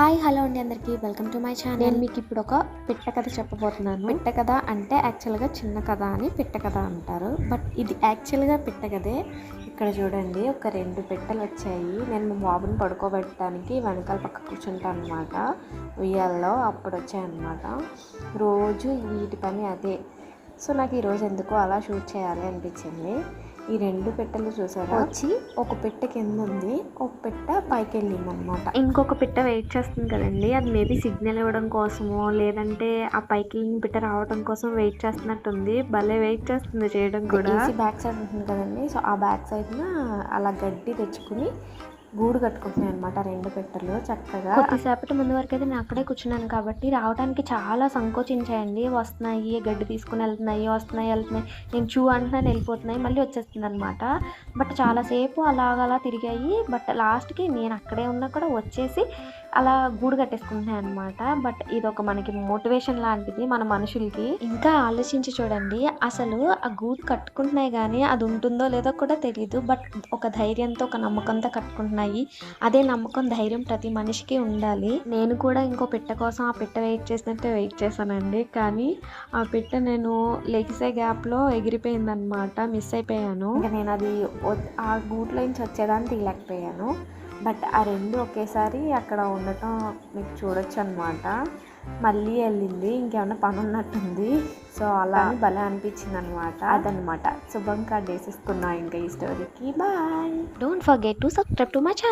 Hi hello అండి అందరికీ welcome to my channel. నేను మీకు ఇప్పుడు ఒక పిట్ట కథ చెప్పబోతున్నాను. పిట్ట కథ అంటే యాక్చువల్గా చిన్న కథ అని పిట్ట కథ అంటారు, బట్ ఇది యాక్చువల్గా పిట్ట కథే. ఇక్కడ చూడండి, ఒక 2 పిట్టలు వచ్చాయి. నేను మా బాబుని పడుకోబెట్టడానికి వెనకాల పక్క కూర్చుంటాను అనమాట, ఉయ్యాల్లో. అప్పుడు వచ్చాయన్నమాట. రోజు వీటి పని అదే. సో నాకు ఈరోజు ఎందుకో అలా షూట్ చేయాలి అనిపించింది. ఈ 2 పెట్టెలు చూసారా, వచ్చి ఒక పెట్టె కింద ఉంది, ఒక పెట్ట పైకి వెళ్ళింది అనమాట. ఇంకొక పిట్ట వెయిట్ చేస్తుంది కదండి, అది మేబీ సిగ్నల్ ఇవ్వడం కోసమో లేదంటే ఆ పైకి వెళ్ళిన పిట్ట రావడం కోసం వెయిట్ చేస్తున్నట్టుంది. భలే వెయిట్ చేస్తుంది చేయడం కూడా. బ్యాక్ సైడ్ ఉంటుంది కదండి, సో ఆ బ్యాక్ సైడ్న అలా గడ్డి తెచ్చుకుని గూడు కట్టుకుంటున్నాయి అనమాట 2 పెట్టెలు చక్కగా. కొద్దిసేపటి ముందు వరకు అయితే నేను అక్కడే కూర్చున్నాను కాబట్టి రావడానికి చాలా సంకోచించాయండి. వస్తున్నాయి, గడ్డి తీసుకుని వెళ్తున్నాయి, వస్తున్నాయి వెళ్తున్నాయి, నేను చూ అంటున్నాను, వెళ్ళిపోతున్నాయి, మళ్ళీ వచ్చేస్తుంది అనమాట. బట్ చాలాసేపు అలాగలా తిరిగాయి. బట్ లాస్ట్కి నేను అక్కడే ఉన్నా కూడా వచ్చేసి అలా గూడు కట్టేసుకుంటున్నాయి అనమాట. బట్ ఇది ఒక మనకి మోటివేషన్ లాంటిది మన మనుషులకి. ఇంకా ఆలోచించి చూడండి, అసలు ఆ గూడు కట్టుకుంటున్నాయి కానీ అది ఉంటుందో లేదో కూడా తెలియదు. బట్ ఒక ధైర్యంతో, ఒక నమ్మకంతో కట్టుకుంటున్నాయి. అదే నమ్మకం, ధైర్యం ప్రతి మనిషికి ఉండాలి. నేను కూడా ఇంకో పిట్ట కోసం ఆ పిట్ట వెయిట్ చేసినట్టే వెయిట్ చేశానండి. కానీ ఆ పిట్ట నేను లెగిసే గ్యాప్లో ఎగిరిపోయిందనమాట, మిస్ అయిపోయాను. ఇంకా నేను అది ఆ గూట్లో నుంచి వచ్చేదాన్ని తీయలేకపోయాను. బట్ ఆ 2 ఒకేసారి అక్కడ ఉండటం మీకు చూడొచ్చు అనమాట. మళ్ళీ వెళ్ళింది, ఇంకేమైనా పని ఉన్నట్టుంది. సో అలా భలే అనిపించింది అనమాట. అదనమాట శుభం కార్డ్ వేసేసుకున్నా ఇంకా ఈ స్టోరీకి. Bye. Don't forget to subscribe to my channel.